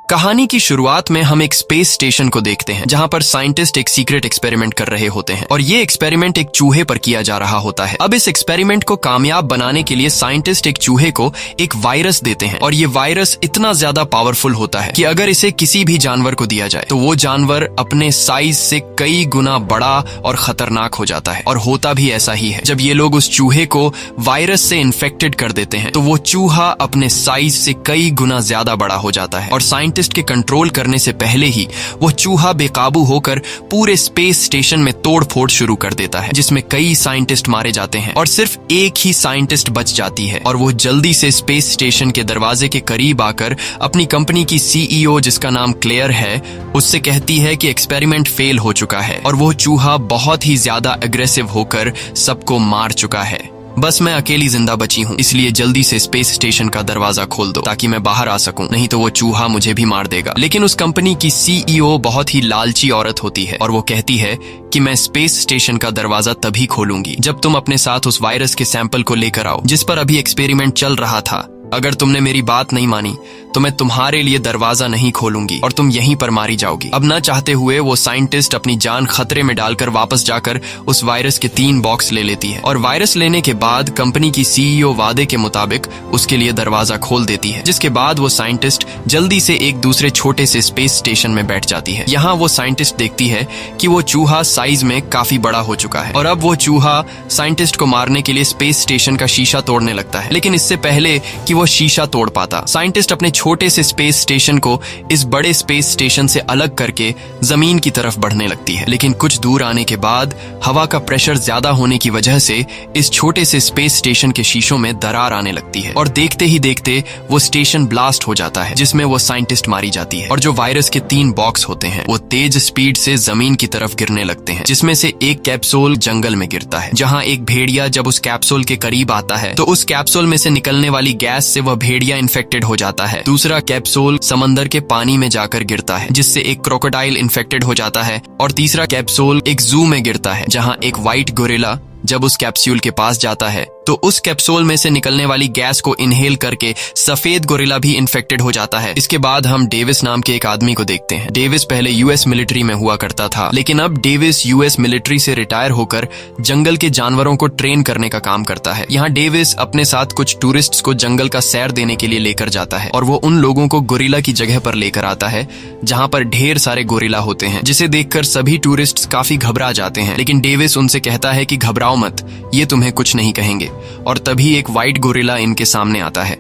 कहानी की शुरुआत में हम एक स्पेस स्टेशन को देखते हैं जहां पर साइंटिस्ट एक सीक्रेट एक्सपेरिमेंट कर रहे होते हैं और ये एक्सपेरिमेंट एक चूहे पर किया जा रहा होता है। अब इस एक्सपेरिमेंट को कामयाब बनाने के लिए साइंटिस्ट एक चूहे को एक वायरस देते हैं और ये वायरस इतना ज्यादा पावरफुल होता है कि अगर इसे किसी भी जानवर को दिया जाए तो वो जानवर अपने साइज से कई गुना बड़ा और खतरनाक हो जाता है। और होता भी ऐसा ही है। जब ये लोग उस चूहे को वायरस से इन्फेक्टेड कर देते हैं तो वो चूहा अपने साइज से कई गुना ज्यादा बड़ा हो जाता है और साइंटिस्ट के कंट्रोल करने से पहले ही वो चूहा बेकाबू होकर पूरे स्पेस स्टेशन में तोड़फोड़ शुरू कर देता है, जिसमें कई साइंटिस्ट मारे जाते हैं और सिर्फ एक ही साइंटिस्ट बच जाती है और वो जल्दी से स्पेस स्टेशन के दरवाजे के करीब आकर अपनी कंपनी की सीईओ, जिसका नाम क्लेयर है, उससे कहती है कि एक्सपेरिमेंट फेल हो चुका है और वो चूहा बहुत ही ज्यादा एग्रेसिव होकर सबको मार चुका है। बस मैं अकेली जिंदा बची हूँ, इसलिए जल्दी से स्पेस स्टेशन का दरवाजा खोल दो ताकि मैं बाहर आ सकूं, नहीं तो वो चूहा मुझे भी मार देगा। लेकिन उस कंपनी की सीईओ बहुत ही लालची औरत होती है और वो कहती है कि मैं स्पेस स्टेशन का दरवाजा तभी खोलूंगी जब तुम अपने साथ उस वायरस के सैंपल को लेकर आओ जिस पर अभी एक्सपेरिमेंट चल रहा था। अगर तुमने मेरी बात नहीं मानी तो मैं तुम्हारे लिए दरवाजा नहीं खोलूंगी और तुम यहीं पर मारी जाओगी। अब न चाहते हुए वो साइंटिस्ट अपनी जान खतरे में डालकर वापस जाकर उस वायरस के 3 बॉक्स ले लेती है और वायरस लेने के बाद कंपनी की सीईओ वादे के मुताबिक उसके लिए दरवाजा खोल देती है, जिसके बाद वो साइंटिस्ट जल्दी से एक दूसरे छोटे से स्पेस स्टेशन में बैठ जाती है। यहाँ वो साइंटिस्ट देखती है कि वो चूहा साइज में काफी बड़ा हो चुका है और अब वो चूहा साइंटिस्ट को मारने के लिए स्पेस स्टेशन का शीशा तोड़ने लगता है। लेकिन इससे पहले कि वो शीशा तोड़ पाता, साइंटिस्ट अपने छोटे से स्पेस स्टेशन को इस बड़े स्पेस स्टेशन से अलग करके जमीन की तरफ बढ़ने लगती है। लेकिन कुछ दूर आने के बाद हवा का प्रेशर ज्यादा होने की वजह से इस छोटे से स्पेस स्टेशन के शीशों में दरार आने लगती है और देखते ही देखते वो स्टेशन ब्लास्ट हो जाता है, जिसमें वो साइंटिस्ट मारी जाती है और जो वायरस के 3 बॉक्स होते हैं वो तेज स्पीड से जमीन की तरफ गिरने लगते हैं, जिसमें से एक कैप्सूल जंगल में गिरता है, जहां एक भेड़िया जब उस कैप्सूल के करीब आता है तो उस कैप्सूल में से निकलने वाली गैस से वह भेड़िया इन्फेक्टेड हो जाता है। दूसरा कैप्सूल समंदर के पानी में जाकर गिरता है, जिससे एक क्रोकोडाइल इन्फेक्टेड हो जाता है और तीसरा कैप्सूल एक जू में गिरता है, जहां एक व्हाइट गोरिल्ला जब उस कैप्सूल के पास जाता है तो उस कैप्सूल में से निकलने वाली गैस को इनहेल करके सफेद गोरिल्ला भी इन्फेक्टेड हो जाता है। इसके बाद हम डेविस नाम के एक आदमी को देखते हैं। डेविस पहले यूएस मिलिट्री में हुआ करता था, लेकिन अब डेविस यूएस मिलिट्री से रिटायर होकर जंगल के जानवरों को ट्रेन करने का काम करता है। यहाँ डेविस अपने साथ कुछ टूरिस्ट्स को जंगल का सैर देने के लिए लेकर जाता है और वो उन लोगों को गोरिल्ला की जगह पर लेकर आता है जहाँ पर ढेर सारे गोरिल्ला होते हैं, जिसे देखकर सभी टूरिस्ट्स काफी घबरा जाते हैं। लेकिन डेविस उनसे कहता है कि घबराओ मत, ये तुम्हें कुछ नहीं कहेंगे। और तभी एक व्हाइट गोरिल्ला इनके सामने आता है।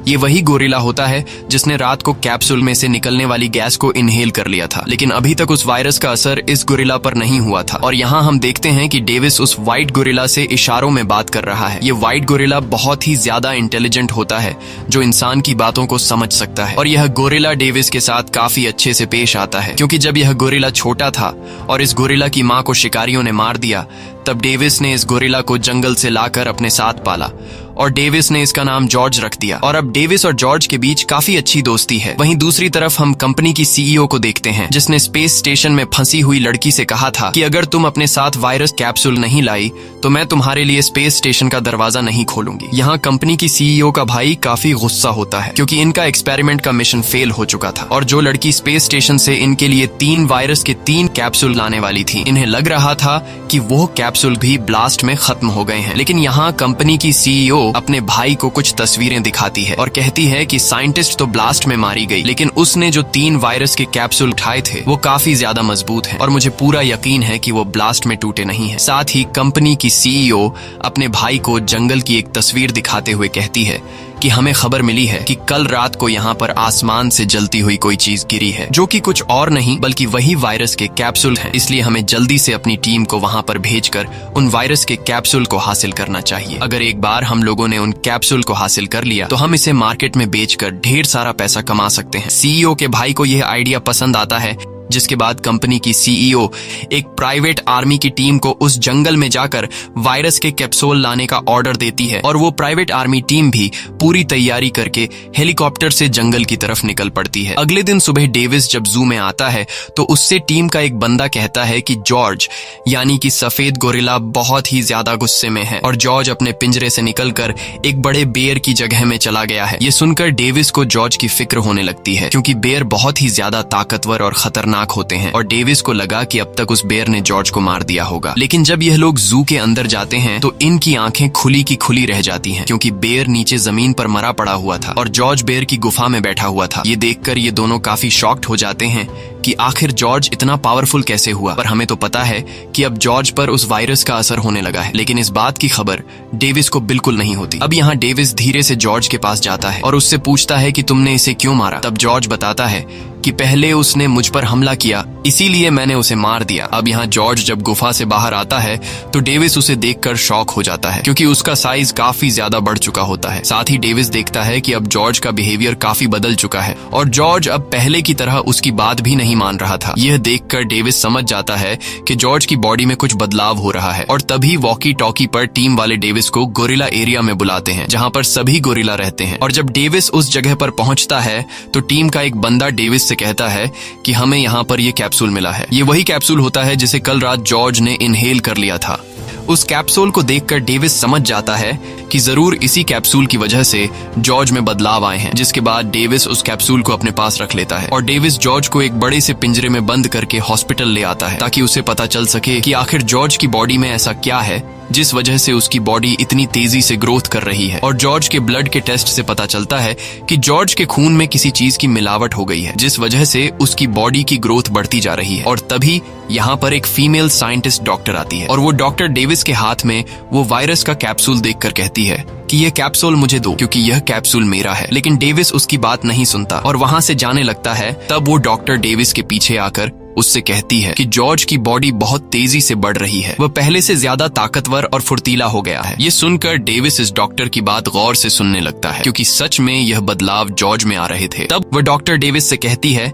ये वही गोरिल्ला होता है जिसने रात को कैप्सूल में से निकलने वाली गैस को इनहेल कर लिया था, लेकिन अभी तक उस वायरस का असर इस गोरिल्ला पर नहीं हुआ था। और यहाँ हम देखते हैं कि डेविस उस व्हाइट गोरिल्ला से इशारों में बात कर रहा है। ये व्हाइट गोरिल्ला बहुत ही ज्यादा इंटेलिजेंट होता है, जो इंसान की बातों को समझ सकता है। और यह गोरिल्ला डेविस के साथ काफी अच्छे से पेश आता है, क्योंकि जब यह गोरिल्ला छोटा था और इस गोरिल्ला की माँ को शिकारियों ने मार दिया, तब डेविस ने इस गोरिल्ला को जंगल से लाकर अपने साथ पाला और डेविस ने इसका नाम जॉर्ज रख दिया और अब डेविस और जॉर्ज के बीच काफी अच्छी दोस्ती है। वहीं दूसरी तरफ हम कंपनी की सीईओ को देखते हैं, जिसने स्पेस स्टेशन में फंसी हुई लड़की से कहा था कि अगर तुम अपने साथ वायरस कैप्सूल नहीं लाई तो मैं तुम्हारे लिए स्पेस स्टेशन का दरवाजा नहीं खोलूंगी। यहाँ कंपनी की सीईओ का भाई काफी गुस्सा होता है, क्योंकि इनका एक्सपेरिमेंट का मिशन फेल हो चुका था और जो लड़की स्पेस स्टेशन से इनके लिए 3 वायरस के 3 कैप्सूल लाने वाली थी, इन्हें लग रहा था कि वो कैप्सूल भी ब्लास्ट में खत्म हो गए हैं। लेकिन यहाँ कंपनी की सीईओ अपने भाई को कुछ तस्वीरें दिखाती है और कहती है कि साइंटिस्ट तो ब्लास्ट में मारी गई, लेकिन उसने जो 3 वायरस के कैप्सूल उठाए थे वो काफी ज्यादा मजबूत हैं और मुझे पूरा यकीन है कि वो ब्लास्ट में टूटे नहीं हैं। साथ ही कंपनी की सीईओ अपने भाई को जंगल की एक तस्वीर दिखाते हुए कहती है कि हमें खबर मिली है कि कल रात को यहाँ पर आसमान से जलती हुई कोई चीज गिरी है, जो कि कुछ और नहीं बल्कि वही वायरस के कैप्सूल हैं। इसलिए हमें जल्दी से अपनी टीम को वहाँ पर भेजकर उन वायरस के कैप्सूल को हासिल करना चाहिए। अगर एक बार हम लोगों ने उन कैप्सूल को हासिल कर लिया तो हम इसे मार्केट में बेचकर ढेर सारा पैसा कमा सकते हैं। सीईओ के भाई को यह आइडिया पसंद आता है, जिसके बाद कंपनी की सीईओ एक प्राइवेट आर्मी की टीम को उस जंगल में जाकर वायरस के कैप्सूल लाने का ऑर्डर देती है और वो प्राइवेट आर्मी टीम भी पूरी तैयारी करके हेलीकॉप्टर से जंगल की तरफ निकल पड़ती है। अगले दिन सुबह डेविस जब जू में आता है तो उससे टीम का एक बंदा कहता है कि जॉर्ज यानी कि सफेद गोरिल्ला बहुत ही ज्यादा गुस्से में है और जॉर्ज अपने पिंजरे से निकलकर एक बड़े बेर की जगह में चला गया है। ये सुनकर डेविस को जॉर्ज की फिक्र होने लगती है क्योंकि बेर बहुत ही ज्यादा ताकतवर और खतरनाक होते हैं और डेविस को लगा कि अब तक उस बेर ने जॉर्ज को मार दिया होगा। लेकिन जब यह लोग जू के अंदर जाते हैं तो इनकी आंखें खुली की खुली रह जाती हैं क्योंकि बेर नीचे जमीन पर मरा पड़ा हुआ था और जॉर्ज बेर की गुफा में बैठा हुआ था। ये देखकर ये दोनों काफी शॉक्ड हो जाते हैं कि आखिर जॉर्ज इतना पावरफुल कैसे हुआ। पर हमें तो पता है कि अब जॉर्ज पर उस वायरस का असर होने लगा है, लेकिन इस बात की खबर डेविस को बिल्कुल नहीं होती। अब यहाँ डेविस धीरे से जॉर्ज के पास जाता है और उससे पूछता है कि तुमने इसे क्यों मारा। तब जॉर्ज बताता है कि पहले उसने मुझ पर हमला किया इसीलिए मैंने उसे मार दिया। अब यहाँ जॉर्ज जब गुफा से बाहर आता है तो डेविस उसे देखकर शॉक हो जाता है क्योंकि उसका साइज काफी ज्यादा बढ़ चुका होता है। साथ ही डेविस देखता है कि अब जॉर्ज का बिहेवियर काफी बदल चुका है और जॉर्ज अब पहले की तरह उसकी बात भी नहीं मान रहा था। यह देखकर डेविस समझ जाता है कि जॉर्ज की बॉडी में कुछ बदलाव हो रहा है और तभी वॉकी टॉकी पर टीम वाले डेविस को गोरिल्ला एरिया में बुलाते हैं जहाँ पर सभी गोरिल्ला रहते हैं। और जब डेविस उस जगह पर पहुंचता है तो टीम का एक बंदा डेविस से कहता है कि हमें यहाँ पर ये कैप्सूल मिला है। ये वही कैप्सूल होता है जिसे कल रात जॉर्ज ने इनहेल कर लिया था। उस कैप्सूल को देखकर डेविस समझ जाता है कि जरूर इसी कैप्सूल की वजह से जॉर्ज में बदलाव आए हैं। जिसके बाद डेविस उस कैप्सूल को अपने पास रख लेता है और डेविस जॉर्ज को एक बड़े से पिंजरे में बंद करके हॉस्पिटल ले आता है ताकि उसे पता चल सके कि आखिर जॉर्ज की बॉडी में ऐसा क्या है जिस वजह से उसकी बॉडी इतनी तेजी से ग्रोथ कर रही है। और जॉर्ज के ब्लड के टेस्ट से पता चलता है कि जॉर्ज के खून में किसी चीज की मिलावट हो गई है जिस वजह से उसकी बॉडी की ग्रोथ बढ़ती जा रही है। और तभी यहाँ पर एक फीमेल साइंटिस्ट डॉक्टर आती है और वो डॉक्टर डेविस के हाथ में वो वायरस का कैप्सूल देखकर कहती है कि यह कैप्सूल मुझे दो क्योंकि यह कैप्सूल मेरा है। लेकिन डेविस उसकी बात नहीं सुनता और वहां से जाने लगता है। तब वो डॉक्टर डेविस के पीछे आकर उससे कहती है कि जॉर्ज की बॉडी बहुत तेजी से बढ़ रही है, वह पहले से ज्यादा ताकतवर और फुर्तीला हो गया है। ये सुनकर डेविस इस डॉक्टर की बात गौर से सुनने लगता है क्योंकि सच में यह बदलाव जॉर्ज में आ रहे थे। तब वह डॉक्टर डेविस से कहती है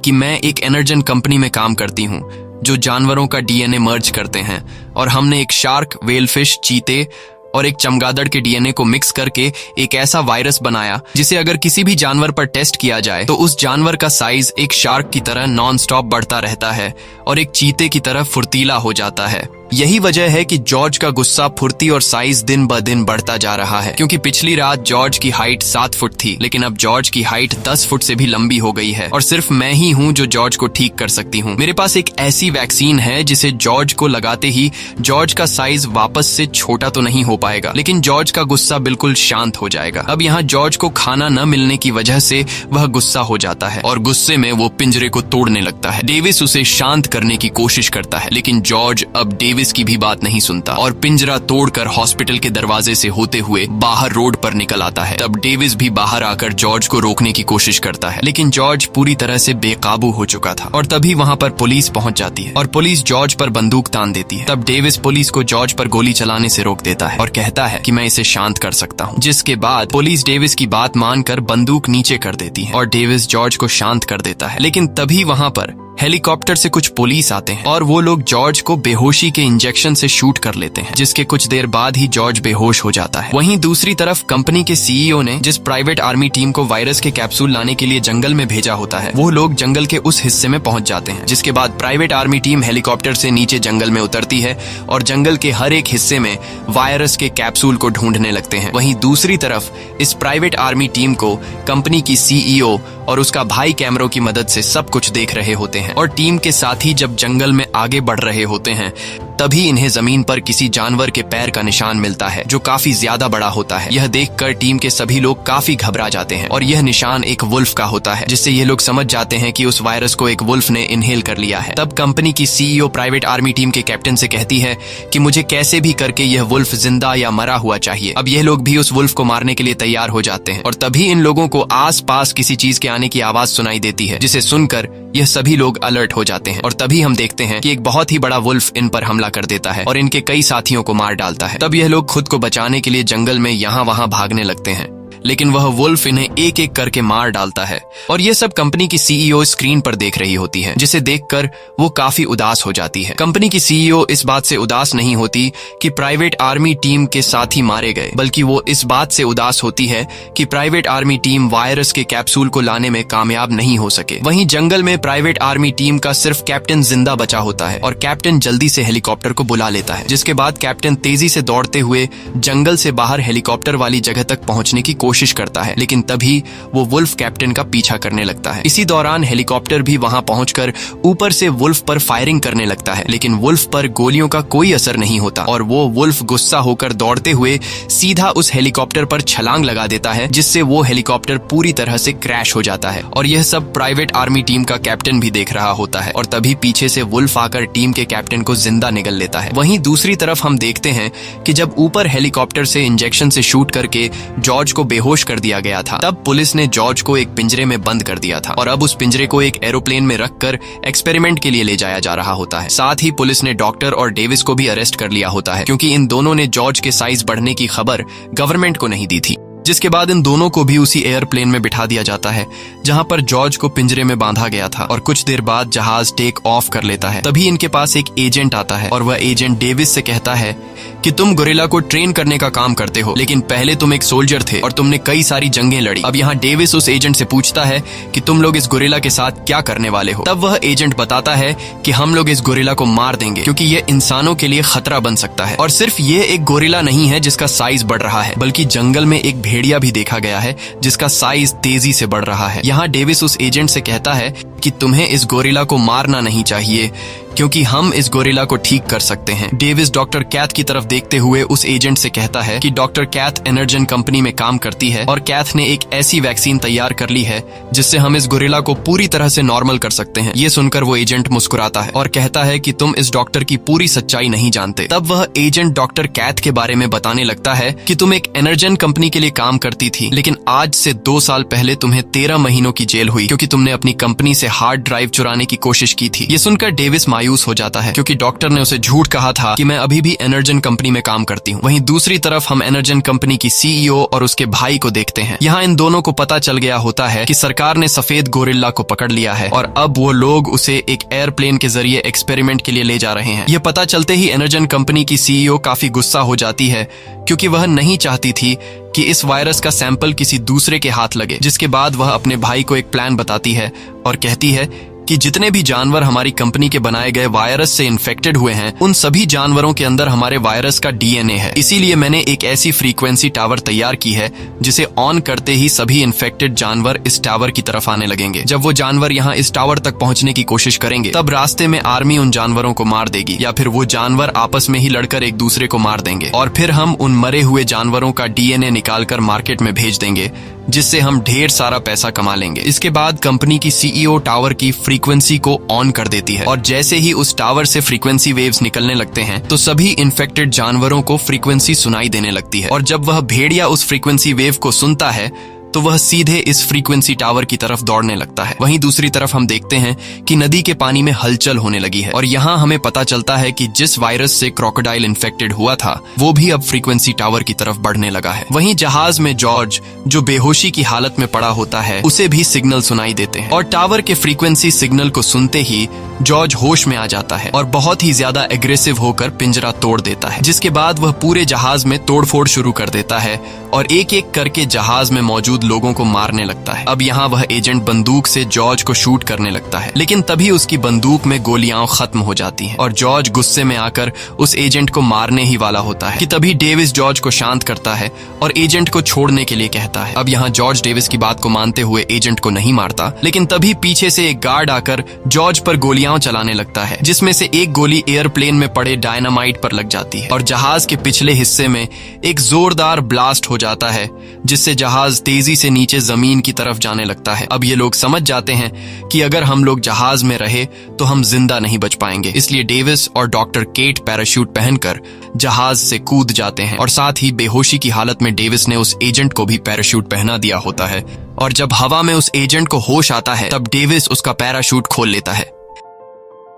कि मैं एक एनर्जन कंपनी में काम करती हूँ जो जानवरों का डीएनए मर्ज करते हैं और हमने एक शार्क, वेलफिश, चीते और एक चमगादड़ के डीएनए को मिक्स करके एक ऐसा वायरस बनाया जिसे अगर किसी भी जानवर पर टेस्ट किया जाए तो उस जानवर का साइज एक शार्क की तरह नॉन स्टॉप बढ़ता रहता है और एक चीते की तरह फुर्तीला हो जाता है। यही वजह है कि जॉर्ज का गुस्सा, फुर्ती और साइज दिन ब दिन बढ़ता जा रहा है क्योंकि पिछली रात जॉर्ज की हाइट 7 फुट थी लेकिन अब जॉर्ज की हाइट 10 फुट से भी लंबी हो गई है और सिर्फ मैं ही हूँ जो जॉर्ज को ठीक कर सकती हूँ। मेरे पास एक ऐसी वैक्सीन है जिसे जॉर्ज को लगाते ही जॉर्ज का साइज वापस से छोटा तो नहीं हो पाएगा लेकिन जॉर्ज का गुस्सा बिल्कुल शांत हो जाएगा। अब यहाँ जॉर्ज को खाना न मिलने की वजह से वह गुस्सा हो जाता है और गुस्से में वो पिंजरे को तोड़ने लगता है। डेविस उसे शांत करने की कोशिश करता है लेकिन जॉर्ज अब डेविस की भी बात नहीं सुनता और पिंजरा तोड़कर हॉस्पिटल के दरवाजे से होते हुए बाहर रोड पर निकल आता है। तब डेविस भी बाहर आकर जॉर्ज को रोकने की कोशिश करता है लेकिन जॉर्ज पूरी तरह से बेकाबू हो चुका था और तभी वहां पर पुलिस पहुंच जाती है और पुलिस जॉर्ज पर बंदूक तान देती है। तब डेविस पुलिस को जॉर्ज पर गोली चलाने से रोक देता है और कहता है कि मैं इसे शांत कर सकता हूँ। जिसके बाद पुलिस डेविस की बात मानकर बंदूक नीचे कर देती है और डेविस जॉर्ज को शांत कर देता है। लेकिन तभी वहां पर हेलीकॉप्टर से कुछ पुलिस आते हैं और वो लोग जॉर्ज को बेहोशी के इंजेक्शन से शूट कर लेते हैं जिसके कुछ देर बाद ही जॉर्ज बेहोश हो जाता है। वहीं दूसरी तरफ कंपनी के सीईओ ने जिस प्राइवेट आर्मी टीम को वायरस के कैप्सूल लाने के लिए जंगल में भेजा होता है वो लोग जंगल के उस हिस्से में पहुंच जाते हैं। जिसके बाद प्राइवेट आर्मी टीम हेलीकॉप्टर से नीचे जंगल में उतरती है और जंगल के हर एक हिस्से में वायरस के कैप्सूल को ढूंढने लगते हैं। वहीं दूसरी तरफ इस प्राइवेट आर्मी टीम को कंपनी की सीईओ और उसका भाई कैमरों की मदद से सब कुछ देख रहे होते हैं और टीम के साथी जब जंगल में आगे बढ़ रहे होते हैं तभी इन्हें जमीन पर किसी जानवर के पैर का निशान मिलता है जो काफी ज्यादा बड़ा होता है। यह देखकर टीम के सभी लोग काफी घबरा जाते हैं और यह निशान एक वुल्फ का होता है जिससे ये लोग समझ जाते हैं कि उस वायरस को एक वुल्फ ने इनहेल कर लिया है। तब कंपनी की सीईओ प्राइवेट आर्मी टीम के कैप्टन से कहती है कि मुझे कैसे भी करके यह वुल्फ जिंदा या मरा हुआ चाहिए। अब यह लोग भी उस वुल्फ को मारने के लिए तैयार हो जाते हैं और तभी इन लोगों को आस पास किसी चीज के आने की आवाज सुनाई देती है जिसे सुनकर यह सभी लोग अलर्ट हो जाते हैं और तभी हम देखते हैं कि एक बहुत ही बड़ा वुल्फ इन पर हमला कर देता है और इनके कई साथियों को मार डालता है। तब यह लोग खुद को बचाने के लिए जंगल में यहाँ वहाँ भागने लगते हैं लेकिन वह वुल्फ इन्हें एक एक करके मार डालता है। और यह सब कंपनी की सीईओ स्क्रीन पर देख रही होती है, जिसे देखकर वो काफी उदास हो जाती है। कंपनी की सीईओ इस बात से उदास नहीं होती कि प्राइवेट आर्मी टीम के साथी मारे गए, बल्कि वो इस बात से उदास होती है कि प्राइवेट आर्मी टीम वायरस के कैप्सूल को लाने में कामयाब नहीं हो सके। वहीं जंगल में प्राइवेट आर्मी टीम का सिर्फ कैप्टन जिंदा बचा होता है और कैप्टन जल्दी से हेलीकॉप्टर को बुला लेता है, जिसके बाद कैप्टन तेजी से दौड़ते हुए जंगल से बाहर हेलीकॉप्टर वाली जगह तक पहुंचने की कोशिश करता है, लेकिन तभी वो वुल्फ कैप्टन का पीछा करने लगता है। इसी दौरान हेलीकॉप्टर भी वहां पहुंचकर ऊपर से वुल्फ पर फायरिंग करने लगता है, लेकिन वुल्फ पर गोलियों का कोई असर नहीं होता और वो वुल्फ गुस्सा होकर दौड़ते हुए सीधा उस हेलीकॉप्टर पर छलांग लगा देता है, जिससे वो हेलीकॉप्टर पूरी तरह से क्रैश हो जाता है। और यह सब प्राइवेट आर्मी टीम का कैप्टन भी देख रहा होता है और तभी पीछे से वुल्फ आकर टीम के कैप्टन को जिंदा निगल लेता है। वहीं दूसरी तरफ हम देखते हैं कि जब ऊपर हेलीकॉप्टर से इंजेक्शन से शूट करके जॉर्ज को बेहोश कर दिया गया था, तब पुलिस ने जॉर्ज को एक पिंजरे में बंद कर दिया था और अब उस पिंजरे को एक एरोप्लेन में रखकर एक्सपेरिमेंट के लिए ले जाया जा रहा होता है। साथ ही पुलिस ने डॉक्टर और डेविस को भी अरेस्ट कर लिया होता है, क्योंकि इन दोनों ने जॉर्ज के साइज बढ़ने की खबर गवर्नमेंट को नहीं दी थी। जिसके बाद इन दोनों को भी उसी एयरप्लेन में बिठा दिया जाता है जहां पर जॉर्ज को पिंजरे में बांधा गया था और कुछ देर बाद जहाज टेक ऑफ कर लेता है। तभी इनके पास एक एजेंट आता है और वह एजेंट डेविस से कहता है कि तुम गोरिल्ला को ट्रेन करने का काम करते हो, लेकिन पहले तुम एक सोल्जर थे और तुमने कई सारी जंगें लड़ी। अब यहाँ डेविस उस एजेंट से पूछता है कि तुम लोग इस गोरिल्ला के साथ क्या करने वाले हो। तब वह एजेंट बताता है कि हम लोग इस गोरिल्ला को मार देंगे, क्योंकि ये इंसानों के लिए खतरा बन सकता है। और सिर्फ ये एक गोरिल्ला नहीं है जिसका साइज बढ़ रहा है, बल्कि जंगल में एक भेड़िया भी देखा गया है जिसका साइज तेजी से बढ़ रहा है। यहाँ डेविस उस एजेंट से कहता है कि तुम्हें इस गोरिल्ला को मारना नहीं चाहिए, क्योंकि हम इस गोरिल्ला को ठीक कर सकते हैं। डेविस डॉक्टर कैथ की तरफ देखते हुए उस एजेंट से कहता है कि डॉक्टर कैथ एनर्जन कंपनी में काम करती है और कैथ ने एक ऐसी वैक्सीन तैयार कर ली है जिससे हम इस गोरिल्ला को पूरी तरह से नॉर्मल कर सकते हैं। ये सुनकर वो एजेंट मुस्कुराता है और कहता है कि तुम इस डॉक्टर की पूरी सच्चाई नहीं जानते। तब वह एजेंट डॉक्टर कैथ के बारे में बताने लगता है कि तुम एक एनर्जन कंपनी के लिए काम करती थी, लेकिन आज से 2 साल पहले तुम्हें 13 महीनों की जेल हुई, क्योंकि तुमने अपनी कंपनी से हार्ड ड्राइव चुराने की कोशिश की थी। ये सुनकर डेविस मायूस हो जाता है, क्योंकि डॉक्टर ने उसे झूठ कहा था कि मैं अभी भी एनर्जन कंपनी में काम करती हूँ। वहीं दूसरी तरफ हम एनर्जन कंपनी की सीईओ और उसके भाई को देखते हैं। यहाँ इन दोनों को पता चल गया होता है कि सरकार ने सफेद गोरिल्ला को पकड़ लिया है और अब वो लोग उसे एक एयरप्लेन के जरिए एक्सपेरिमेंट के लिए ले जा रहे हैं। यह पता चलते ही एनर्जन कंपनी की सीईओ काफी गुस्सा हो जाती है, क्योंकि वह नहीं चाहती थी कि इस वायरस का सैंपल किसी दूसरे के हाथ लगे। जिसके बाद वह अपने भाई को एक प्लान बताती है और कहती है कि जितने भी जानवर हमारी कंपनी के बनाए गए वायरस से इन्फेक्टेड हुए हैं, उन सभी जानवरों के अंदर हमारे वायरस का डीएनए है। इसीलिए मैंने एक ऐसी फ्रीक्वेंसी टावर तैयार की है जिसे ऑन करते ही सभी इन्फेक्टेड जानवर इस टावर की तरफ आने लगेंगे। जब वो जानवर यहाँ इस टावर तक पहुंचने की कोशिश करेंगे, तब रास्ते में आर्मी उन जानवरों को मार देगी या फिर वो जानवर आपस में ही लड़कर एक दूसरे को मार देंगे और फिर हम उन मरे हुए जानवरों का डीएनए निकालकर मार्केट में भेज देंगे, जिससे हम ढेर सारा पैसा कमा लेंगे। इसके बाद कंपनी की सीईओ टावर की फ्रीक्वेंसी को ऑन कर देती है और जैसे ही उस टावर से फ्रीक्वेंसी वेव्स निकलने लगते हैं, तो सभी इन्फेक्टेड जानवरों को फ्रीक्वेंसी सुनाई देने लगती है। और जब वह भेड़िया उस फ्रीक्वेंसी वेव को सुनता है, तो वह सीधे इस फ्रीक्वेंसी टावर की तरफ दौड़ने लगता है। वहीं दूसरी तरफ हम देखते हैं कि नदी के पानी में हलचल होने लगी है और यहाँ हमें पता चलता है कि जिस वायरस से क्रोकोडाइल इन्फेक्टेड हुआ था, वो भी अब फ्रीक्वेंसी टावर की तरफ बढ़ने लगा है। वहीं जहाज में जॉर्ज, जो बेहोशी की हालत में पड़ा होता है, उसे भी सिग्नल सुनाई देते हैं और टावर के फ्रीक्वेंसी सिग्नल को सुनते ही जॉर्ज होश में आ जाता है और बहुत ही ज्यादा एग्रेसिव होकर पिंजरा तोड़ देता है। जिसके बाद वह पूरे जहाज में तोड़फोड़ शुरू कर देता है और एक एक करके जहाज में मौजूद लोगों को मारने लगता है। अब यहाँ वह एजेंट बंदूक से जॉर्ज को शूट करने लगता है, लेकिन तभी उसकी बंदूक में गोलियां खत्म हो जाती हैं और जॉर्ज गुस्से में आकर उस एजेंट को मारने ही वाला होता है कि तभी डेविस जॉर्ज को शांत करता है और एजेंट को छोड़ने के लिए कहता है। अब यहाँ जॉर्ज डेविस की बात को मानते हुए एजेंट को नहीं मारता, लेकिन तभी पीछे से एक गार्ड आकर जॉर्ज पर गोलियां चलाने लगता है, जिसमें से एक गोली एयरप्लेन में पड़े डायनामाइट पर लग जाती है और जहाज के पिछले हिस्से में एक जोरदार ब्लास्ट हो जाता है, जिससे जहाज तेजी से नीचे जमीन की तरफ जाने लगता है। अब ये लोग समझ जाते हैं कि अगर हम लोग जहाज में रहे तो हम जिंदा नहीं बच पाएंगे, इसलिए डेविस और डॉक्टर केट पैराशूट पहनकर जहाज से कूद जाते हैं और साथ ही बेहोशी की हालत में डेविस ने उस एजेंट को भी पैराशूट पहना दिया होता है और जब हवा में उस एजेंट को होश आता है, तब डेविस उसका पैराशूट खोल लेता है।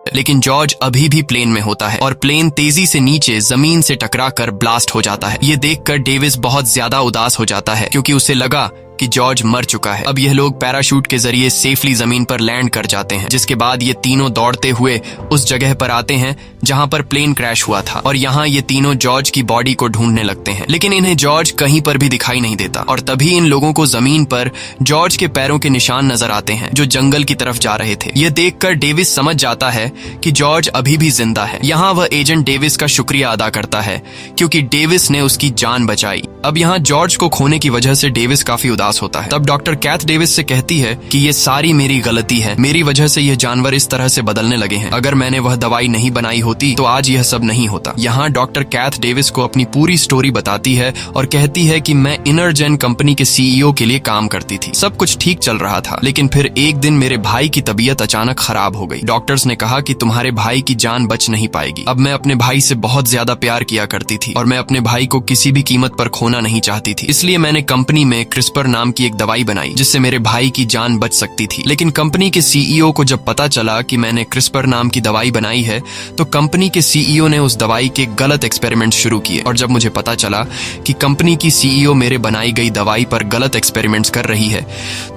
लेकिन जॉर्ज अभी भी प्लेन में होता है और प्लेन तेजी से नीचे जमीन से टकराकर ब्लास्ट हो जाता है। ये देखकर डेविस बहुत ज्यादा उदास हो जाता है क्योंकि उसे लगा कि जॉर्ज मर चुका है। अब यह लोग पैराशूट के जरिए सेफली जमीन पर लैंड कर जाते हैं, जिसके बाद ये तीनों दौड़ते हुए उस जगह पर आते हैं जहां पर प्लेन क्रैश हुआ था और यहाँ ये तीनों जॉर्ज की बॉडी को ढूंढने लगते हैं, लेकिन इन्हें जॉर्ज कहीं पर भी दिखाई नहीं देता। और तभी इन लोगों को जमीन पर जॉर्ज के पैरों के निशान नजर आते हैं जो जंगल की तरफ जा रहे थे। यह देखकर डेविस समझ जाता है कि जॉर्ज अभी भी जिंदा है। यहाँ वह एजेंट डेविस का शुक्रिया अदा करता है क्योंकि डेविस ने उसकी जान बचाई। अब यहाँ जॉर्ज को खोने की वजह से डेविस काफी उदास होता है। तब डॉक्टर कैथ डेविस से कहती है कि ये सारी मेरी गलती है, मेरी वजह से ये जानवर इस तरह से बदलने लगे हैं। अगर मैंने वह दवाई नहीं बनाई होती तो आज यह सब नहीं होता। यहाँ डॉक्टर कैथ डेविस को अपनी पूरी स्टोरी बताती है और कहती है कि मैं इनरजेन कंपनी के सीईओ के लिए काम करती थी। सब कुछ ठीक चल रहा था, लेकिन फिर एक दिन मेरे भाई की तबीयत अचानक खराब हो गई। डॉक्टर्स ने कहा कि तुम्हारे भाई की जान बच नहीं पाएगी। अब मैं अपने भाई से बहुत ज्यादा प्यार किया करती थी और मैं अपने भाई को किसी भी कीमत पर खोना नहीं चाहती थी, इसलिए मैंने कंपनी में क्रिस्पर नाम की एक दवाई बनाई जिससे मेरे भाई की जान बच सकती थी। लेकिन कंपनी के सीईओ को जब पता चला कि मैंने क्रिस्पर नाम की दवाई बनाई है तो कंपनी के सीईओ ने उस दवाई के गलत एक्सपेरिमेंट शुरू किए। और जब मुझे पता चला कि कंपनी की सीईओ मेरे बनाई गई दवाई पर गलत एक्सपेरिमेंट्स कर रही है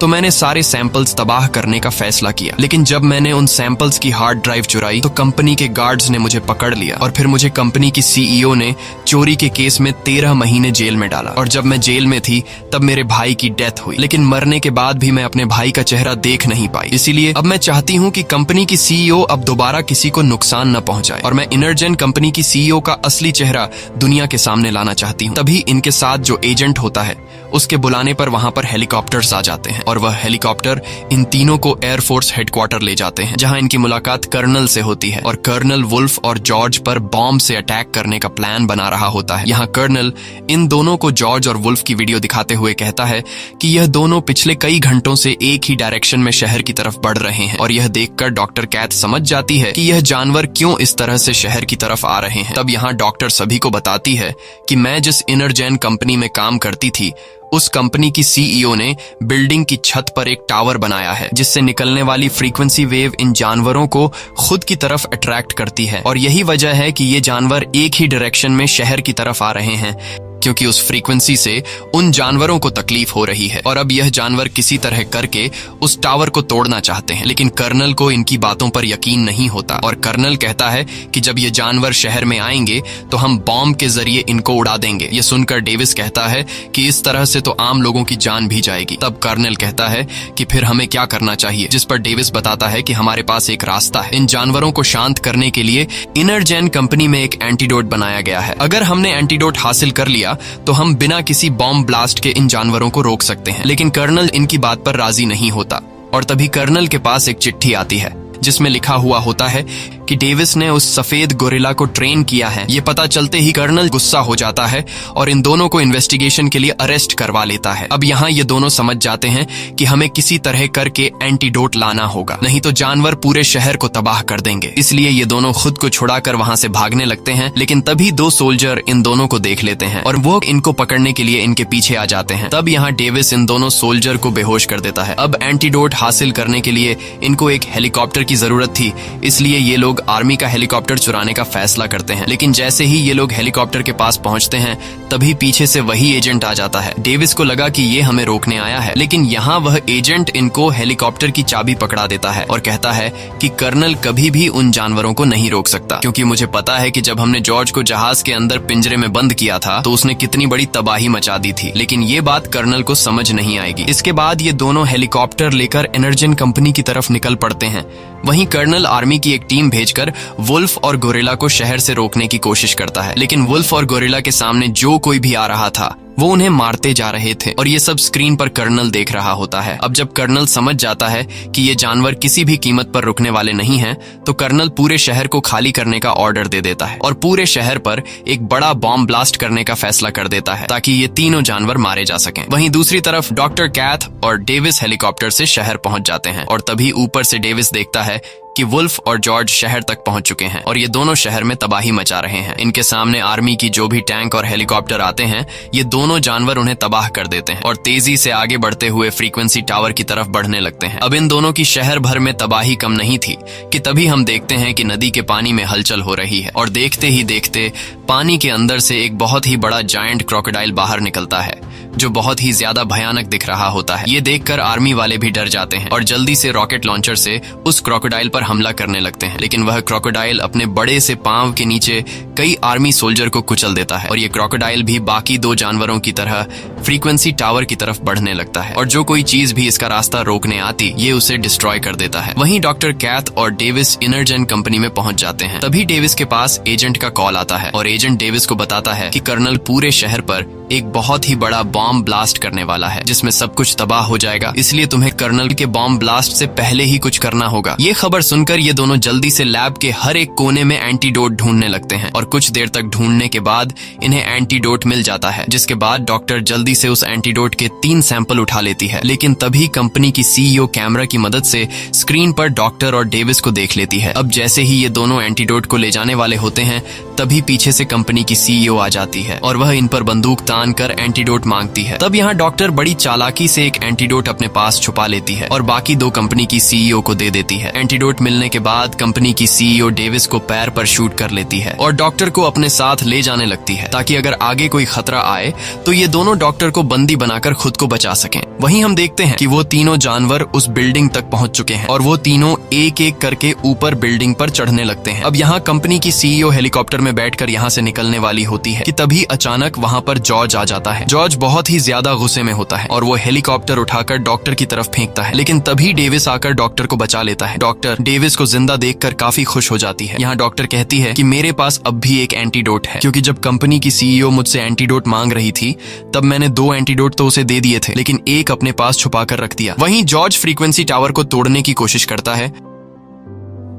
तो मैंने सारे सैंपल्स तबाह करने का फैसला किया। लेकिन जब मैंने उन सैंपल्स की हार्ड ड्राइव चुराई तो कंपनी के गार्ड्स ने मुझे पकड़ लिया और फिर मुझे कंपनी की सीईओ ने चोरी के केस में 13 महीने जेल में डाला। और जब मैं जेल में थी तब मेरे भाई की डेथ हुई, लेकिन मरने के बाद भी मैं अपने भाई का चेहरा देख नहीं पाई। इसीलिए अब मैं चाहती हूँ कि कंपनी की सीईओ अब दोबारा किसी को नुकसान न पहुंचाए और मैं इनरजेन कंपनी की सीईओ का असली चेहरा दुनिया के सामने लाना चाहती हूँ। तभी इनके साथ जो एजेंट होता है उसके बुलाने पर वहां पर हेलीकॉप्टर्स आ जाते हैं और वह हेलीकॉप्टर इन तीनों को एयरफोर्स हेडक्वार्टर ले जाते हैं जहां इनकी मुलाकात कर्नल से होती है और कर्नल वुल्फ और जॉर्ज पर बॉम्ब से अटैक करने का प्लान बना रहा होता है। यहाँ कर्नल इन दोनों को जॉर्ज और वुल्फ की वीडियो दिखाते हुए कहता है कि यह दोनों पिछले कई घंटों से एक ही डायरेक्शन में शहर की तरफ बढ़ रहे हैं और यह देखकर डॉक्टर कैथ समझ जाती है कि यह जानवर क्यों इस तरह से शहर की तरफ आ रहे हैं। तब यहाँ डॉक्टर सभी को बताती है कि मैं जिस इनरजेन कंपनी में काम करती थी उस कंपनी की सीईओ ने बिल्डिंग की छत पर एक टावर बनाया है जिससे निकलने वाली फ्रीक्वेंसी वेव इन जानवरों को खुद की तरफ अट्रैक्ट करती है और यही वजह है कि ये जानवर एक ही डायरेक्शन में शहर की तरफ आ रहे हैं क्योंकि उस फ्रीक्वेंसी से उन जानवरों को तकलीफ हो रही है। और अब यह जानवर किसी तरह करके उस टावर को तोड़ना चाहते हैं, लेकिन कर्नल को इनकी बातों पर यकीन नहीं होता और कर्नल कहता है कि जब ये जानवर शहर में आएंगे तो हम बॉम्ब के जरिए इनको उड़ा देंगे। ये सुनकर डेविस कहता है कि इस तरह से तो आम लोगों की जान भी जाएगी। तब कर्नल कहता है कि फिर हमें क्या करना चाहिए, जिस पर डेविस बताता है कि हमारे पास एक रास्ता है। इन जानवरों को शांत करने के लिए इनरजेन कंपनी में एक एंटीडोट बनाया गया है। अगर हमने एंटीडोट हासिल कर लिया तो हम बिना किसी बॉम्ब ब्लास्ट के इन जानवरों को रोक सकते हैं। लेकिन कर्नल इनकी बात पर राजी नहीं होता और तभी कर्नल के पास एक चिट्ठी आती है जिसमें लिखा हुआ होता है कि डेविस ने उस सफेद गोरिल्ला को ट्रेन किया है। ये पता चलते ही कर्नल गुस्सा हो जाता है और इन दोनों को इन्वेस्टिगेशन के लिए अरेस्ट करवा लेता है। अब यहाँ ये दोनों समझ जाते हैं कि हमें किसी तरह करके एंटीडोट लाना होगा, नहीं तो जानवर पूरे शहर को तबाह कर देंगे। इसलिए ये दोनों खुद को छुड़ाकर वहां से भागने लगते हैं, लेकिन तभी 2 सोल्जर इन दोनों को देख लेते हैं और वो इनको पकड़ने के लिए इनके पीछे आ जाते हैं। तब यहाँ डेविस इन दोनों सोल्जर को बेहोश कर देता है। अब एंटीडोट हासिल करने के लिए इनको एक हेलीकॉप्टर की जरूरत थी, इसलिए ये लोग आर्मी का हेलीकॉप्टर चुराने का फैसला करते हैं। लेकिन जैसे ही ये लोग हेलीकॉप्टर के पास पहुंचते हैं तभी पीछे से वही एजेंट आ जाता है। डेविस को लगा कि ये हमें रोकने आया है, लेकिन यहाँ वह एजेंट इनको हेलीकॉप्टर की चाबी पकड़ा देता है और कहता है कि कर्नल कभी भी उन जानवरों को नहीं रोक सकता, क्योंकि मुझे पता है कि जब हमने जॉर्ज को जहाज के अंदर पिंजरे में बंद किया था तो उसने कितनी बड़ी तबाही मचा दी थी। लेकिन ये बात कर्नल को समझ नहीं आएगी। इसके बाद ये दोनों हेलीकॉप्टर लेकर इनरजेन कंपनी की तरफ निकल पड़ते हैं। वहीं कर्नल आर्मी की एक टीम भेजकर वुल्फ और गोरिल्ला को शहर से रोकने की कोशिश करता है, लेकिन वुल्फ और गोरिल्ला के सामने जो कोई भी आ रहा था वो उन्हें मारते जा रहे थे और ये सब स्क्रीन पर कर्नल देख रहा होता है। अब जब कर्नल समझ जाता है कि ये जानवर किसी भी कीमत पर रुकने वाले नहीं हैं, तो कर्नल पूरे शहर को खाली करने का ऑर्डर दे देता है और पूरे शहर पर एक बड़ा बॉम्ब ब्लास्ट करने का फैसला कर देता है ताकि ये तीनों जानवर मारे जा सकें। वहीं दूसरी तरफ डॉक्टर कैथ और डेविस हेलीकॉप्टर से शहर पहुंच जाते हैं और तभी ऊपर से डेविस देखता है कि वुल्फ और जॉर्ज शहर तक पहुंच चुके हैं और ये दोनों शहर में तबाही मचा रहे हैं। इनके सामने आर्मी की जो भी टैंक और हेलीकॉप्टर आते हैं, ये दोनों जानवर उन्हें तबाह कर देते हैं और तेजी से आगे बढ़ते हुए फ्रीक्वेंसी टावर की तरफ बढ़ने लगते हैं। अब इन दोनों की शहर भर में तबाही कम नहीं थी कि तभी हम देखते हैं कि नदी के पानी में हलचल हो रही है और देखते ही देखते पानी के अंदर से एक बहुत ही बड़ा जायंट क्रोकोडाइल बाहर निकलता है, जो बहुत ही ज्यादा भयानक दिख रहा होता है। ये देखकर आर्मी वाले भी डर जाते हैं और जल्दी से रॉकेट लॉन्चर से उस क्रोकोडाइल पर हमला करने लगते हैं, लेकिन वह क्रोकोडाइल अपने बड़े से पांव के नीचे कई आर्मी सोल्जर को कुचल देता है और ये क्रोकोडाइल भी बाकी दो जानवरों की तरह फ्रीक्वेंसी टावर की तरफ बढ़ने लगता है और जो कोई चीज भी इसका रास्ता रोकने आती, ये उसे डिस्ट्रॉय कर देता है। वहीं डॉक्टर कैथ और डेविस इनरजेन कंपनी में पहुंच जाते हैं। तभी डेविस के पास एजेंट का कॉल आता है और एजेंट डेविस को बताता है कि कर्नल पूरे शहर पर एक बहुत ही बड़ा बॉम्ब ब्लास्ट करने वाला है, जिसमें सब कुछ तबाह हो जाएगा, इसलिए तुम्हें कर्नल के बॉम्ब ब्लास्ट से पहले ही कुछ करना होगा। ये खबर सुनकर ये दोनों जल्दी से लैब के हर एक कोने में एंटीडोट ढूंढने लगते हैं और कुछ देर तक ढूंढने के बाद इन्हें एंटीडोट मिल जाता है, जिसके बाद डॉक्टर जल्दी से उस एंटीडोट के 3 सैंपल उठा लेती है। लेकिन तभी कंपनी की सीईओ कैमरा की मदद से स्क्रीन पर डॉक्टर और डेविस को देख लेती है। अब जैसे ही ये दोनों एंटीडोट को ले जाने वाले होते हैं, तभी पीछे से कंपनी की सीईओ आ जाती है और वह इन पर बंदूक तान कर एंटीडोट मांगती है। तब यहाँ डॉक्टर बड़ी चालाकी से एक एंटीडोट अपने पास छुपा लेती है और बाकी दो कंपनी की सीईओ को दे देती है। एंटीडोट मिलने के बाद कंपनी की सीईओ डेविस को पैर पर शूट कर लेती है और डॉक्टर को अपने साथ ले जाने लगती है, ताकि अगर आगे कोई खतरा आए तो ये दोनों डॉक्टर को बंदी बनाकर खुद को बचा सकें। वहीं हम देखते हैं कि वो तीनों जानवर उस बिल्डिंग तक पहुंच चुके हैं और वो तीनों एक एक करके ऊपर बिल्डिंग पर चढ़ने लगते हैं। अब यहाँ कंपनी की सीईओ हेलीकॉप्टर में बैठकर यहाँ से निकलने वाली होती है कि तभी अचानक वहाँ पर जॉर्ज आ जाता है। जॉर्ज बहुत ही ज्यादा गुस्से में होता है और वो हेलीकॉप्टर उठाकर डॉक्टर की तरफ फेंकता है, लेकिन तभी डेविस आकर डॉक्टर को बचा लेता है। डॉक्टर डेविस को जिंदा देखकर काफी खुश हो जाती है। यहाँ डॉक्टर कहती है कि मेरे पास अब भी एक एंटीडोट है, क्योंकि जब कंपनी की सीईओ मुझसे एंटीडोट मांग रही थी तब मैंने 2 एंटीडोट तो उसे दे दिए थे, लेकिन एक अपने पास छुपा कर रख दिया। वहीं जॉर्ज फ्रीक्वेंसी टावर को तोड़ने की कोशिश करता है,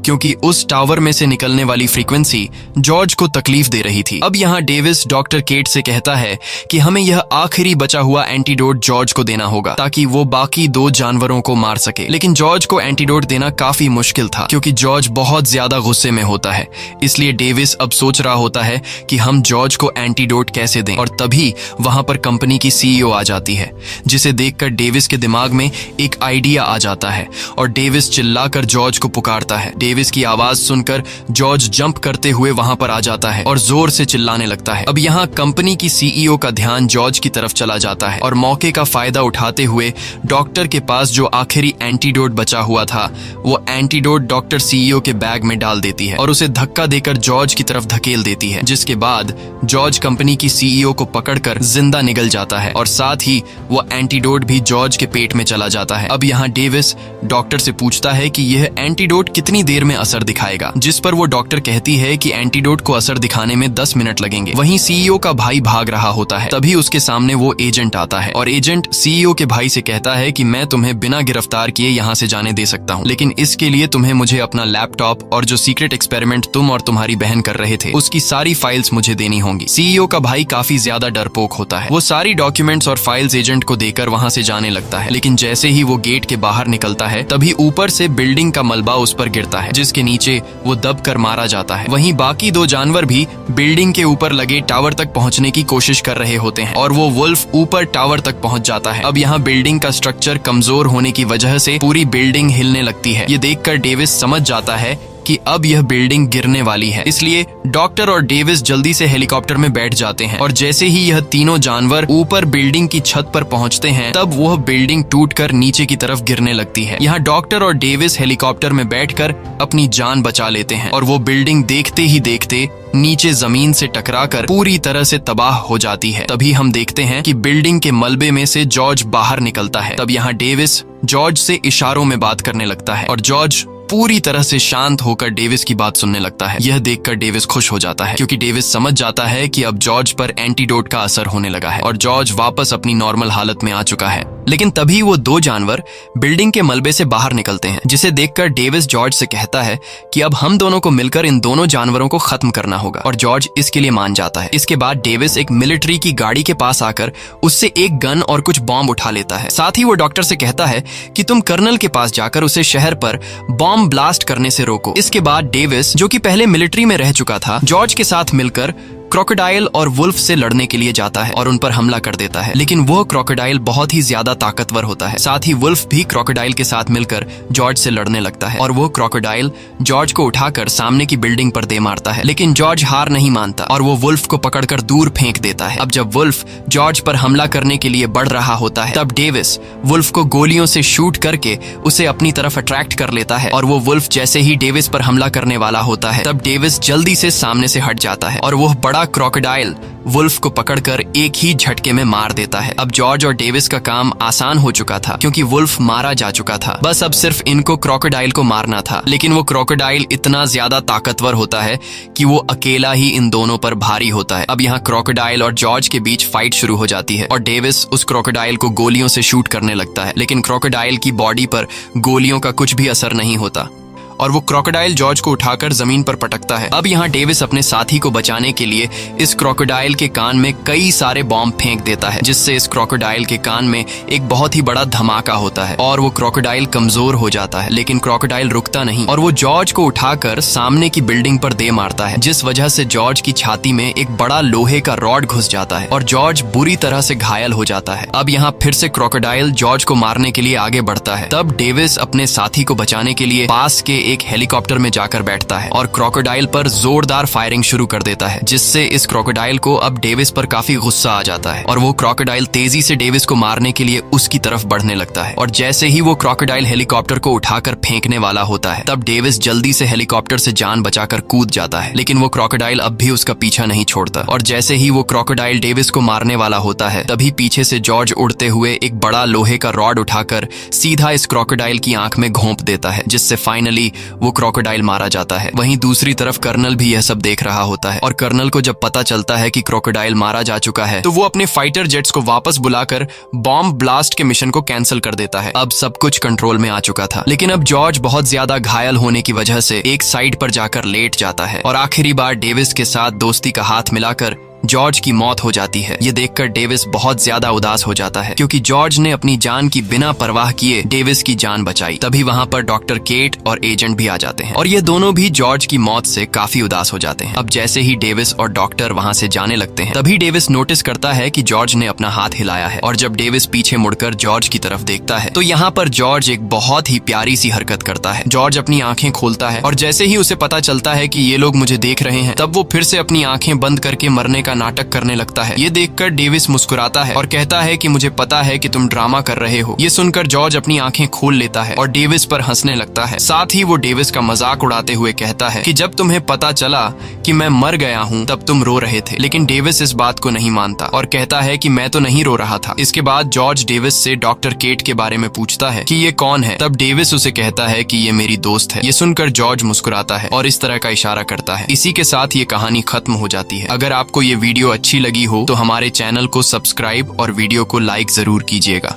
क्योंकि उस टावर में से निकलने वाली फ्रीक्वेंसी जॉर्ज को तकलीफ दे रही थी। अब यहाँ डेविस डॉक्टर केट से कहता है कि हमें यह आखिरी बचा हुआ एंटीडोट जॉर्ज को देना होगा, ताकि वो बाकी 2 जानवरों को मार सके। लेकिन जॉर्ज को एंटीडोट देना काफी मुश्किल था, क्योंकि जॉर्ज बहुत ज्यादा गुस्से में होता है। इसलिए डेविस अब सोच रहा होता है कि हम जॉर्ज को एंटीडोट कैसे दें, और तभी वहां पर कंपनी की सीईओ आ जाती है, जिसे देखकर डेविस के दिमाग में एक आइडिया आ जाता है और डेविस चिल्लाकर जॉर्ज को पुकारता है। डेविस की आवाज सुनकर जॉर्ज जंप करते हुए वहां पर आ जाता है और जोर से चिल्लाने लगता है। अब यहाँ कंपनी की सीईओ का ध्यान जॉर्ज की तरफ चला जाता है और मौके का फायदा उठाते हुए डॉक्टर के पास जो आखिरी एंटीडोट बचा हुआ था, वो एंटीडोट डॉक्टर सीईओ के बैग में डाल देती है और उसे धक्का देकर जॉर्ज की तरफ धकेल देती है, जिसके बाद जॉर्ज कंपनी की सीईओ को पकड़कर जिंदा निकल जाता है और साथ ही वो एंटीडोट भी जॉर्ज के पेट में चला जाता है। अब यहाँ डेविस डॉक्टर से पूछता है कि यह एंटीडोट कितनी देर में असर दिखाएगा, जिस पर वो डॉक्टर कहती है कि एंटीडोट को असर दिखाने में 10 मिनट लगेंगे। वहीं सीईओ का भाई भाग रहा होता है, तभी उसके सामने वो एजेंट आता है और एजेंट सीईओ के भाई से कहता है कि मैं तुम्हें बिना गिरफ्तार किए यहाँ से जाने दे सकता हूँ, लेकिन इसके लिए तुम्हें मुझे अपना लैपटॉप और जो सीक्रेट एक्सपेरिमेंट तुम और तुम्हारी बहन कर रहे थे उसकी सारी फाइल्स मुझे देनी होंगी। सीईओ का भाई काफी ज्यादा डरपोक होता है। वो सारी डॉक्यूमेंट्स और फाइल्स एजेंट को देकर वहाँ से जाने लगता है, लेकिन जैसे ही वो गेट के बाहर निकलता है तभी ऊपर से बिल्डिंग का मलबा उस पर गिरता है, जिसके नीचे वो दब कर मारा जाता है। वहीं बाकी 2 जानवर भी बिल्डिंग के ऊपर लगे टावर तक पहुंचने की कोशिश कर रहे होते हैं और वो वुल्फ ऊपर टावर तक पहुंच जाता है। अब यहाँ बिल्डिंग का स्ट्रक्चर कमजोर होने की वजह से पूरी बिल्डिंग हिलने लगती है। ये देखकर डेविस समझ जाता है कि अब यह बिल्डिंग गिरने वाली है, इसलिए डॉक्टर और डेविस जल्दी से हेलीकॉप्टर में बैठ जाते हैं और जैसे ही यह तीनों जानवर ऊपर बिल्डिंग की छत पर पहुंचते हैं तब वह बिल्डिंग टूटकर नीचे की तरफ गिरने लगती है। यहाँ डॉक्टर और डेविस हेलीकॉप्टर में बैठकर अपनी जान बचा लेते हैं और वो बिल्डिंग देखते ही देखते नीचे जमीन से टकराकर पूरी तरह से तबाह हो जाती है। तभी हम देखते हैं कि बिल्डिंग के मलबे में से जॉर्ज बाहर निकलता है। तब यहाँ डेविस जॉर्ज से इशारों में बात करने लगता है और जॉर्ज पूरी तरह से शांत होकर डेविस की बात सुनने लगता है। यह देखकर डेविस खुश हो जाता है, क्योंकि डेविस समझ जाता है कि अब जॉर्ज पर एंटीडोट का असर होने लगा है और जॉर्ज वापस अपनी नॉर्मल हालत में आ चुका है। लेकिन तभी वो 2 जानवर बिल्डिंग के मलबे से बाहर निकलते हैं, जिसे देखकर डेविस जॉर्ज से कहता है कि अब हम दोनों को मिलकर इन दोनों जानवरों को खत्म करना होगा और जॉर्ज इसके लिए मान जाता है। इसके बाद डेविस एक मिलिट्री की गाड़ी के पास आकर उससे एक गन और कुछ बॉम्ब उठा लेता है। साथ ही वो डॉक्टर से कहता है कि तुम कर्नल के पास जाकर उसे शहर पर बॉम्ब बॉम्ब ब्लास्ट करने से रोको। इसके बाद डेविस, जो कि पहले मिलिट्री में रह चुका था, जॉर्ज के साथ मिलकर क्रोकोडाइल और वुल्फ से लड़ने के लिए जाता है और उन पर हमला कर देता है। लेकिन वह क्रोकोडाइल बहुत ही ज्यादा ताकतवर होता है। साथ ही वुल्फ भी क्रोकोडाइल के साथ मिलकर जॉर्ज से लड़ने लगता है और वो क्रोकोडाइल जॉर्ज को उठाकर सामने की बिल्डिंग पर दे मारता है। लेकिन जॉर्ज हार नहीं मानता और वो वुल्फ को पकड़कर दूर फेंक देता है। अब जब वुल्फ जॉर्ज पर हमला करने के लिए बढ़ रहा होता है, तब डेविस वुल्फ को गोलियों से शूट करके उसे अपनी तरफ अट्रैक्ट कर लेता है और वो वुल्फ जैसे ही डेविस पर हमला करने वाला होता है, तब डेविस जल्दी से सामने से हट जाता है और वो बड़ा क्रोकोडाइल वुल्फ को पकड़कर एक ही झटके में मार देता है। अब जॉर्ज और डेविस का काम आसान हो चुका था क्योंकि वुल्फ मारा जा चुका था। बस अब सिर्फ इनको क्रोकोडाइल को मारना था। लेकिन वो क्रोकोडाइल इतना ज्यादा ताकतवर होता है कि वो अकेला ही इन दोनों पर भारी होता है। अब यहाँ क्रोकोडाइल और जॉर्ज के बीच फाइट शुरू हो जाती है और डेविस उस क्रोकोडाइल को गोलियों से शूट करने लगता है। लेकिन क्रोकोडाइल की बॉडी पर गोलियों का कुछ भी असर नहीं होता और वो क्रोकोडाइल जॉर्ज को उठाकर जमीन पर पटकता है। अब यहाँ डेविस अपने साथी को बचाने के लिए इस क्रोकोडाइल के कान में कई सारे बॉम्ब फेंक देता है, जिससे इस क्रोकोडाइल के कान में एक बहुत ही बड़ा धमाका होता है और वो क्रोकोडाइल कमजोर हो जाता है। लेकिन क्रोकोडाइल रुकता नहीं और वो जॉर्ज को उठाकर सामने की बिल्डिंग पर दे मारता है, जिस वजह से जॉर्ज की छाती में एक बड़ा लोहे का रॉड घुस जाता है और जॉर्ज बुरी तरह से घायल हो जाता है। अब यहाँ फिर से क्रोकोडाइल जॉर्ज को मारने के लिए आगे बढ़ता है। तब डेविस अपने साथी को बचाने के लिए पास के एक हेलीकॉप्टर में जाकर बैठता है और क्रोकोडाइल पर जोरदार फायरिंग शुरू कर देता है, जिससे इस क्रोकोडाइल को अब डेविस पर काफी गुस्सा आ जाता है और वो क्रोकोडाइल तेजी से डेविस को मारने के लिए उसकी तरफ बढ़ने लगता है। और जैसे ही वो क्रोकोडाइल हेलीकॉप्टर को उठाकर फेंकने वाला होता है, तब डेविस जल्दी से हेलीकॉप्टर से जान बचाकर कूद जाता है। लेकिन वो क्रोकोडाइल अब भी उसका पीछा नहीं छोड़ता और जैसे ही वो क्रोकोडाइल डेविस को मारने वाला होता है, तभी पीछे से जॉर्ज उड़ते हुए एक बड़ा लोहे का रॉड उठाकर सीधा इस क्रोकोडाइल की आंख में घोंप देता है, जिससे फाइनली वो क्रोकोडाइल मारा जाता है। वहीं दूसरी तरफ कर्नल भी यह सब देख रहा होता है और कर्नल को जब पता चलता है कि क्रोकोडाइल मारा जा चुका है, तो वो अपने फाइटर जेट्स को वापस बुलाकर बॉम्ब ब्लास्ट के मिशन को कैंसिल कर देता है। अब सब कुछ कंट्रोल में आ चुका था। लेकिन अब जॉर्ज बहुत ज्यादा घायल होने की वजह से एक साइड पर जाकर लेट जाता है और आखिरी बार डेविस के साथ दोस्ती का हाथ मिलाकर जॉर्ज की मौत हो जाती है। ये देखकर डेविस बहुत ज्यादा उदास हो जाता है क्योंकि जॉर्ज ने अपनी जान की बिना परवाह किए डेविस की जान बचाई। तभी वहाँ पर डॉक्टर केट और एजेंट भी आ जाते हैं और ये दोनों भी जॉर्ज की मौत से काफी उदास हो जाते हैं। अब जैसे ही डेविस और डॉक्टर वहाँ से जाने लगते हैं, तभी डेविस नोटिस करता है कि जॉर्ज ने अपना हाथ हिलाया है और जब डेविस पीछे मुड़कर जॉर्ज की तरफ देखता है, तो यहाँ पर जॉर्ज एक बहुत ही प्यारी सी हरकत करता है। जॉर्ज अपनी आंखें खोलता है और जैसे ही उसे पता चलता है कि ये लोग मुझे देख रहे हैं, तब वो फिर से अपनी आंखें बंद करके मरने का नाटक करने लगता है। ये देखकर डेविस मुस्कुराता है और कहता है कि मुझे पता है कि तुम ड्रामा कर रहे हो। ये सुनकर जॉर्ज अपनी आंखें खोल लेता है और डेविस पर हंसने लगता है। साथ ही वो डेविस का मजाक उड़ाते हुए कहता है कि जब तुम्हें पता चला कि मैं मर गया हूँ, तब तुम रो रहे थे। लेकिन डेविस इस बात को नहीं मानता और कहता है कि मैं तो नहीं रो रहा था। इसके बाद जॉर्ज डेविस से डॉक्टर केट के बारे में पूछता है कि ये कौन है। तब डेविस उसे कहता है कि ये मेरी दोस्त है। ये सुनकर जॉर्ज मुस्कुराता है और इस तरह का इशारा करता है। इसी के साथ ये कहानी खत्म हो जाती है। अगर आपको ये वीडियो अच्छी लगी हो तो हमारे चैनल को सब्सक्राइब और वीडियो को लाइक जरूर कीजिएगा।